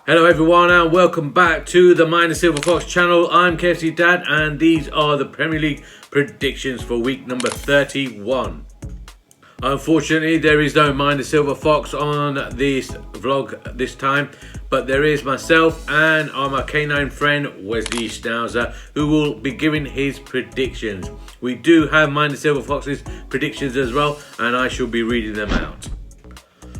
Hello everyone and welcome back to the Mayan Silver Fox channel. I'm KFC Dad and these are the Premier League predictions for week number 31. Unfortunately there is no Mayan Silver Fox on this vlog this time, but there is myself and my canine friend Wesley Schnauzer who will be giving his predictions. We do have Mayan Silver Fox's predictions as well and I shall be reading them out.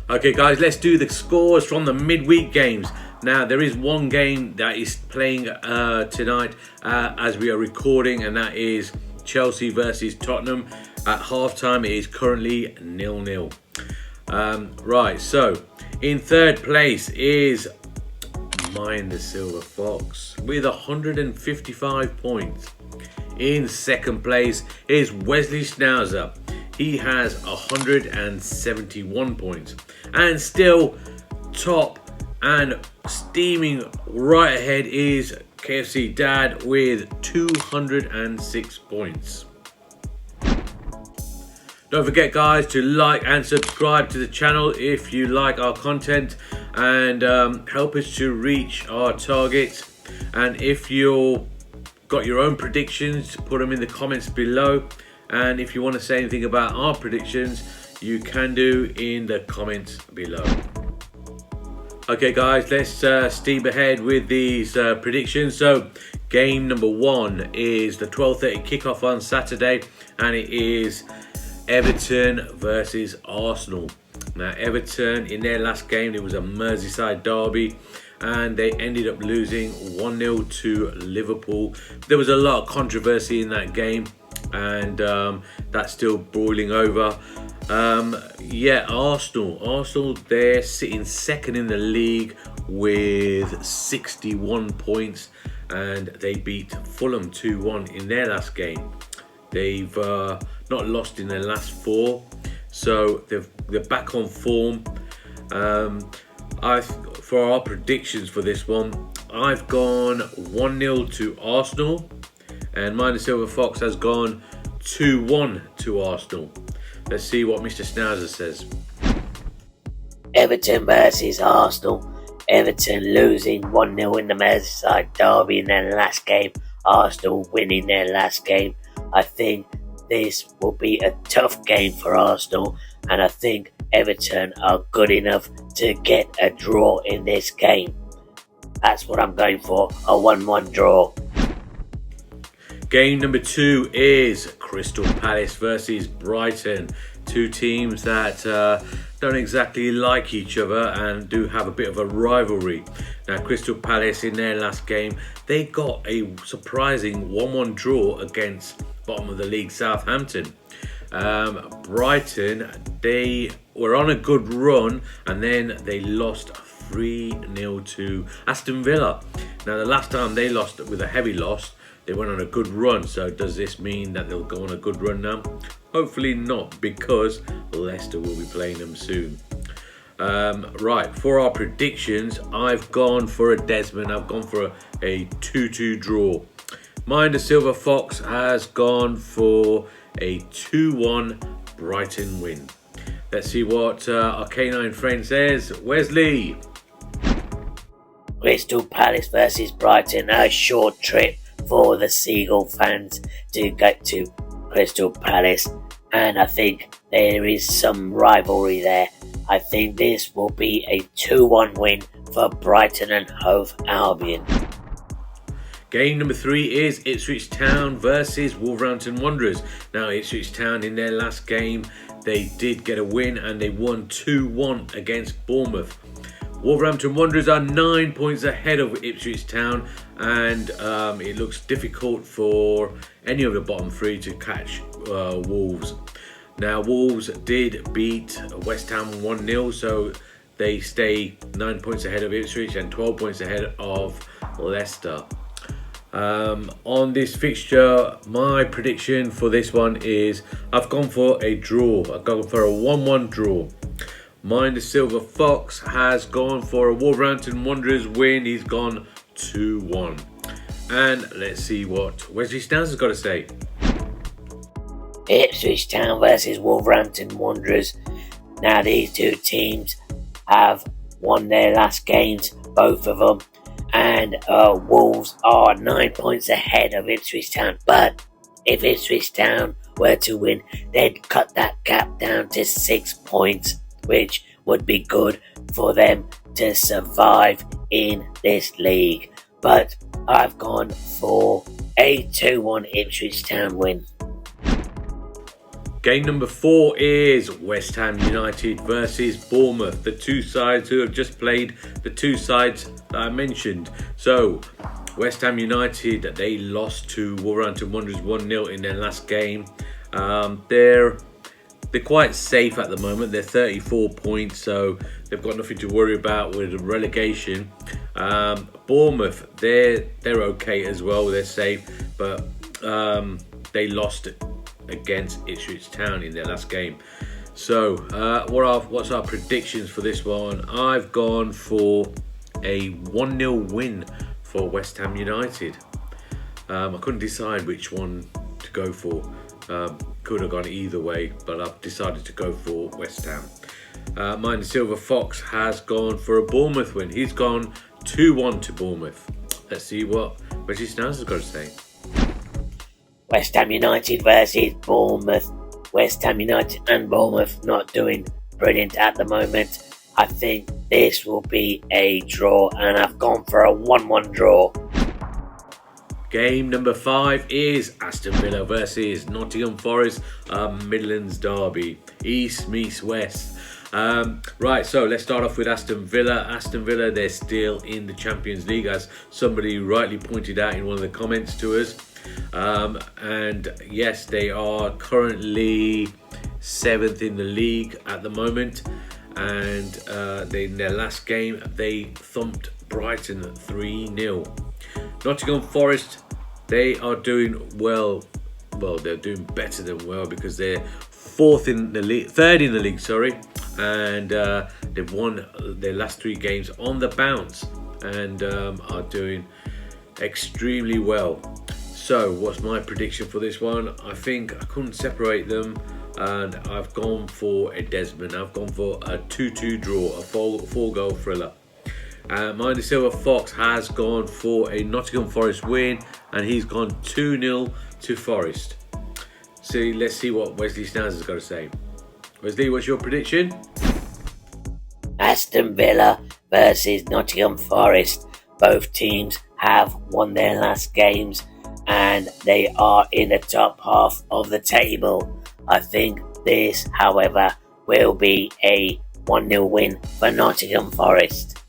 Okay guys, let's do the scores from the midweek games. Now, there is one game that is playing tonight as we are recording, and that is Chelsea versus Tottenham. At halftime, it is currently 0-0. Right, so in third place is Mayan the Silver Fox with 155 points. In second place is Wesley Schnauzer. He has 171 points. And still top and steaming right ahead is KFC Dad with 206 points. Don't forget guys to like and subscribe to the channel if you like our content and help us to reach our targets. And if you've got your own predictions, put them in the comments below. And if you want to say anything about our predictions, you can do in the comments below. Okay guys, let's steam ahead with these predictions. So game number one is the 12:30 kickoff on Saturday and it is Everton versus Arsenal. Now Everton, in their last game, it was a Merseyside derby and they ended up losing 1-0 to Liverpool. There was a lot of controversy in that game and that's still boiling over. Arsenal, they're sitting second in the league with 61 points and they beat Fulham 2-1 in their last game. They've not lost in their last four, so they're back on form. For our predictions for this one, I've gone 1-0 to Arsenal and Mayan Silver Fox has gone 2-1 to Arsenal. Let's see what Mr. Schnauzer says. Everton versus Arsenal. Everton losing 1-0 in the Merseyside derby in their last game. Arsenal winning their last game. I think this will be a tough game for Arsenal and I think Everton are good enough to get a draw in this game. That's what I'm going for, a 1-1 draw. Game number two is Crystal Palace versus Brighton. Two teams that don't exactly like each other and do have a bit of a rivalry. Now Crystal Palace in their last game, they got a surprising 1-1 draw against bottom of the league Southampton. Brighton, they were on a good run and then they lost 3-0 to Aston Villa. Now the last time they lost with a heavy loss, they went on a good run. So does this mean that they'll go on a good run now? Hopefully not, because Leicester will be playing them soon. Right, for our predictions, I've gone for a Desmond. I've gone for a 2-2 draw. Mayan the Silver Fox has gone for a 2-1 Brighton win. Let's see what our canine friend says. Wesley. Crystal Palace versus Brighton, a short trip for the Seagull fans to get to Crystal Palace, and I think there is some rivalry there. I think this will be a 2-1 win for Brighton and Hove Albion. Game number three is Ipswich Town versus Wolverhampton Wanderers. Now Ipswich Town in their last game, they did get a win and they won 2-1 against Bournemouth. Wolverhampton Wanderers are 9 points ahead of Ipswich Town and it looks difficult for any of the bottom three to catch Wolves. Now Wolves did beat West Ham 1-0, so they stay 9 points ahead of Ipswich and 12 points ahead of Leicester. On this fixture, my prediction for this one is I've gone for a draw. I've gone for a 1-1 draw. Mayan the Silver Fox has gone for a Wolverhampton Wanderers win. He's gone 2-1. And let's see what Wesley Schnauzer has got to say. Ipswich Town versus Wolverhampton Wanderers. Now these two teams have won their last games, both of them. And Wolves are 9 points ahead of Ipswich Town. But if Ipswich Town were to win, they'd cut that gap down to 6 points, which would be good for them to survive in this league. But I've gone for a 2-1 Ipswich Town win. Game number 4 is West Ham United versus Bournemouth. The two sides who have just played, the two sides that I mentioned. So, West Ham United, they lost to Wolverhampton Wanderers 1-0 in their last game. They're quite safe at the moment. They're 34 points, so they've got nothing to worry about with relegation. Bournemouth, they're okay as well. They're safe, but they lost against Ipswich Town in their last game. So, what's our predictions for this one? I've gone for a 1-0 win for West Ham United. I couldn't decide which one to go for. Could have gone either way, but I've decided to go for West Ham. Mine, the Silver Fox, has gone for a Bournemouth win. He's gone 2-1 to Bournemouth. Let's see what Wesley Schnauzer's got to say. West Ham United versus Bournemouth. West Ham United and Bournemouth not doing brilliant at the moment. I think this will be a draw, and I've gone for a 1-1 draw. Game number 5 is Aston Villa versus Nottingham Forest, Midlands derby. East meets West. Right, so let's start off with Aston Villa. Aston Villa, they're still in the Champions League, as somebody rightly pointed out in one of the comments to us. And yes, they are currently 7th in the league at the moment. And in their last game, they thumped Brighton 3-0. Nottingham Forest, they are doing well. Well, they're doing better than well, because they're third in the league, and they've won their last 3 games on the bounce, and are doing extremely well. So, what's my prediction for this one? I think I couldn't separate them, and I've gone for a Desmond. I've gone for a 2-2 draw, a 4-goal thriller. Mine, the Silver Fox, has gone for a Nottingham Forest win, and he's gone 2-0 to Forest. So let's see what Wesley Schnauzer's got to say. Wesley, what's your prediction? Aston Villa versus Nottingham Forest. Both teams have won their last games, and they are in the top half of the table. I think this, however, will be a 1-0 win for Nottingham Forest.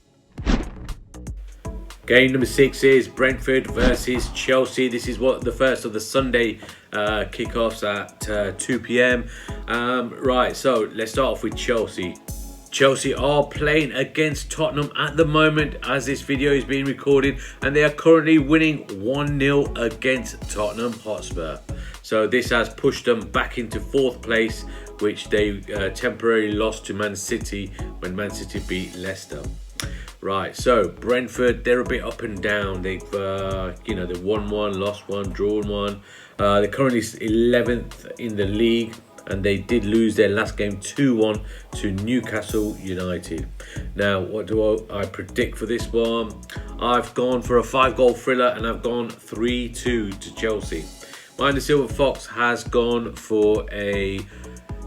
Game number 6 is Brentford versus Chelsea. This is the first of the Sunday kickoffs at 2 p.m. Right, so let's start off with Chelsea. Chelsea are playing against Tottenham at the moment as this video is being recorded, and they are currently winning 1-0 against Tottenham Hotspur. So this has pushed them back into 4th place, which they temporarily lost to Man City when Man City beat Leicester. Right, so Brentford, they're a bit up and down. They've they've won 1, lost 1, drawn 1. They're currently 11th in the league, and they did lose their last game 2-1 to Newcastle United. Now, what do I predict for this one? I've gone for a 5-goal thriller, and I've gone 3-2 to Chelsea. Mine, the Silver Fox, has gone for a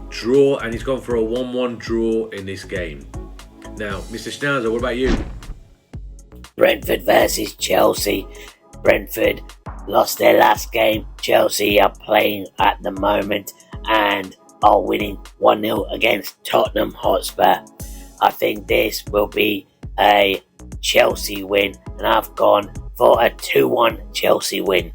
draw, and he's gone for a 1-1 draw in this game. Now, Mr. Schnauzer, what about you? Brentford versus Chelsea. Brentford lost their last game. Chelsea are playing at the moment and are winning 1-0 against Tottenham Hotspur. I think this will be a Chelsea win, and I've gone for a 2-1 Chelsea win.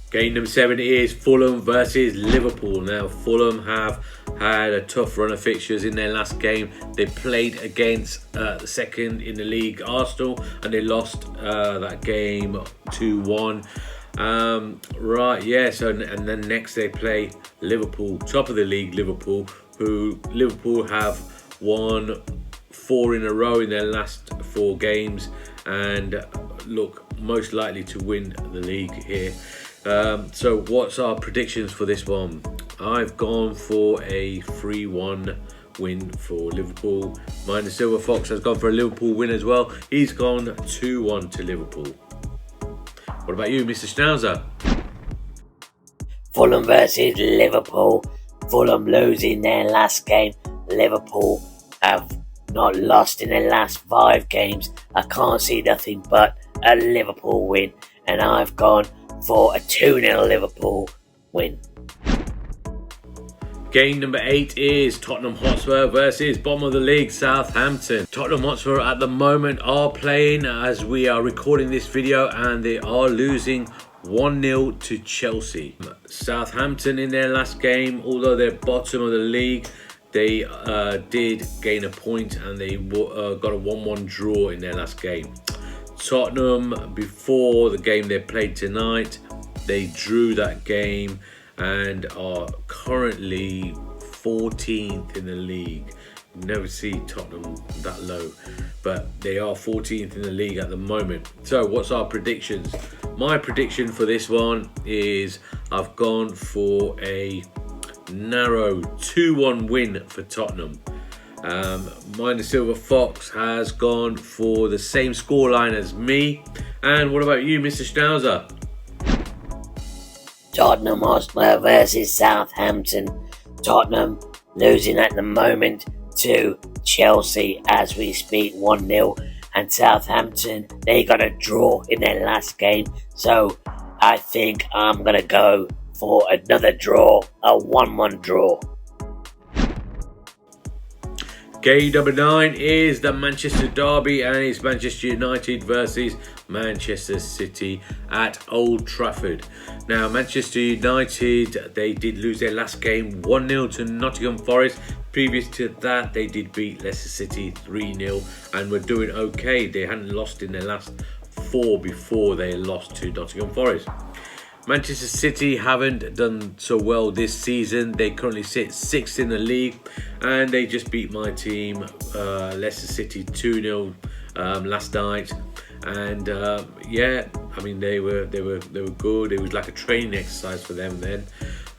Game number 7 is Fulham versus Liverpool. Now, Fulham have had a tough run of fixtures in their last game. They played against the second in the league, Arsenal, and they lost that game 2-1. Right, yeah, so and then next they play Liverpool, top of the league, Liverpool have won 4 in a row in their last 4 games, and look most likely to win the league here. So what's our predictions for this one? I've gone for a 3-1 win for Liverpool. Mine the Silver Fox has gone for a Liverpool win as well. He's gone 2-1 to Liverpool. What about you, Mr. Schnauzer? Fulham versus Liverpool. Fulham losing their last game. Liverpool have not lost in their last 5 games. I can't see nothing but a Liverpool win, and I've gone for a 2-0 Liverpool win. Game number 8 is Tottenham Hotspur versus bottom of the league Southampton. Tottenham Hotspur at the moment are playing as we are recording this video, and they are losing 1-0 to Chelsea. Southampton in their last game, although they're bottom of the league, they did gain a point, and they got a 1-1 draw in their last game. Tottenham, before the game they played tonight, they drew that game and are currently 14th in the league. Never see Tottenham that low, but they are 14th in the league at the moment. So what's our predictions? My prediction for this one is I've gone for a narrow 2-1 win for Tottenham. Mine the Silver Fox has gone for the same scoreline as me. And what about you, Mr. Schnauzer? Tottenham Hotspur versus Southampton. Tottenham losing at the moment to Chelsea as we speak, 1-0. And Southampton, they got a draw in their last game. So I think I'm going to go for another draw, a 1-1 draw. Game number 9 is the Manchester Derby, and it's Manchester United versus Manchester City at Old Trafford. Now, Manchester United, they did lose their last game 1-0 to Nottingham Forest. Previous to that, they did beat Leicester City 3-0 and were doing okay. They hadn't lost in their last 4 before they lost to Nottingham Forest. Manchester City haven't done so well this season. They currently sit 6th in the league, and they just beat my team, Leicester City, 2-0 last night. And yeah, I mean they were good. It was like a training exercise for them then,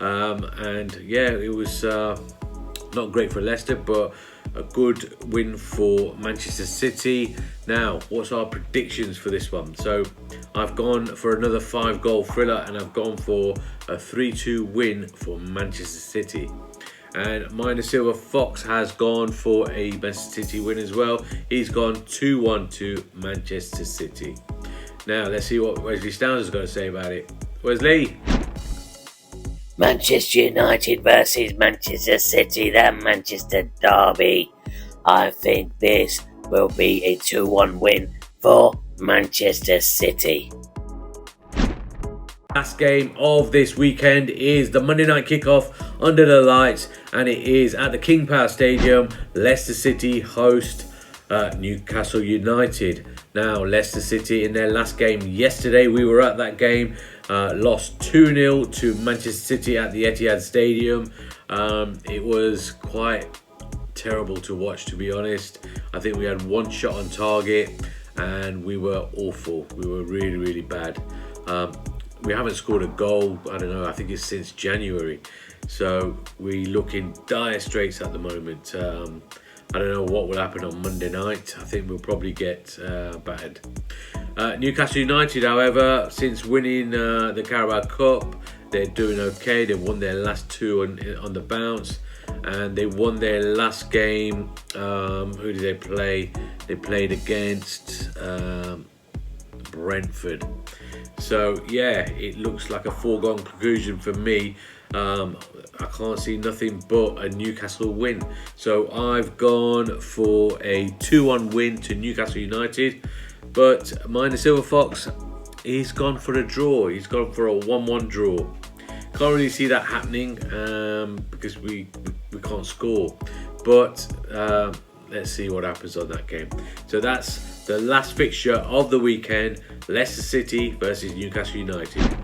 and yeah, it was not great for Leicester, but a good win for Manchester City. Now, what's our predictions for this one? So I've gone for another 5-goal thriller, and I've gone for a 3-2 win for Manchester City. And Mine the Silver Fox has gone for a Manchester City win as well. He's gone 2-1 to Manchester City. Now, let's see what Wesley Schnauzer is going to say about it. Wesley? Manchester United versus Manchester City, the Manchester Derby. I think this will be a 2-1 win for Manchester City. Last game of this weekend is the Monday night kickoff under the lights, and it is at the King Power Stadium. Leicester City host Newcastle United. Now, Leicester City in their last game yesterday, we were at that game, lost 2-0 to Manchester City at the Etihad Stadium. It was quite terrible to watch, to be honest. I think we had 1 shot on target, and we were awful. We were really, really bad. We haven't scored a goal, I don't know, I think it's since January. So we look in dire straits at the moment. I don't know what will happen on Monday night. I think we'll probably get battered. Newcastle United, however, since winning the Carabao Cup, they're doing okay. They've won their last 2 on the bounce, and they won their last game. Who did they play? They played against Brentford. So yeah, it looks like a foregone conclusion for me. I can't see nothing but a Newcastle win. So I've gone for a 2-1 win to Newcastle United. But Mine the Silver Fox, he's gone for a draw. He's gone for a 1-1 draw. Can't really see that happening because we can't score. But let's see what happens on that game. So that's the last fixture of the weekend. Leicester City versus Newcastle United.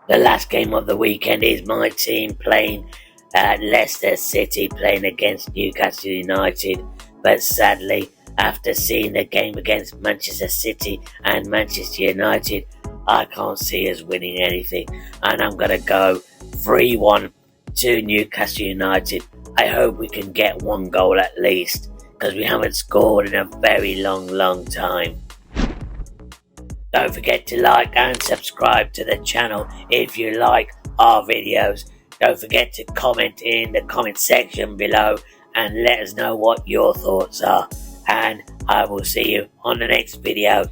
The last game of the weekend is my team playing Leicester City, playing against Newcastle United. But sadly, after seeing the game against Manchester City and Manchester United, I can't see us winning anything. And I'm going to go 3-1 to Newcastle United. I hope we can get 1 goal at least, because we haven't scored in a very long time. Don't forget to like and subscribe to the channel if you like our videos. Don't forget to comment in the comment section below and let us know what your thoughts are. And I will see you on the next video.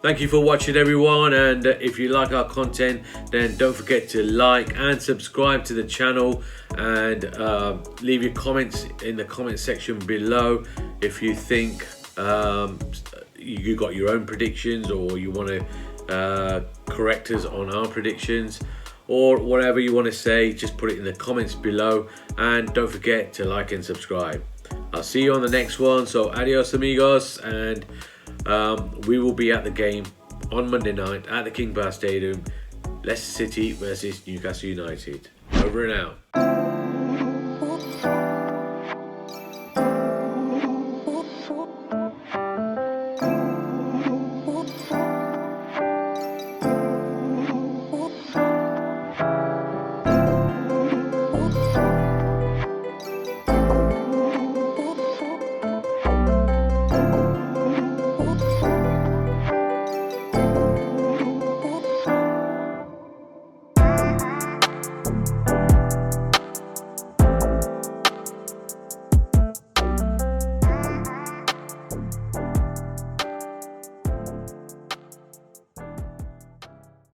Thank you for watching, everyone, and if you like our content, then don't forget to like and subscribe to the channel, and leave your comments in the comment section below if you think you got your own predictions, or you want to correct us on our predictions, or whatever you want to say. Just put it in the comments below, and don't forget to like and subscribe. I'll see you on the next one, so adios amigos, and we will be at the game on Monday night at the King Power Stadium, Leicester City versus Newcastle United. Over and out.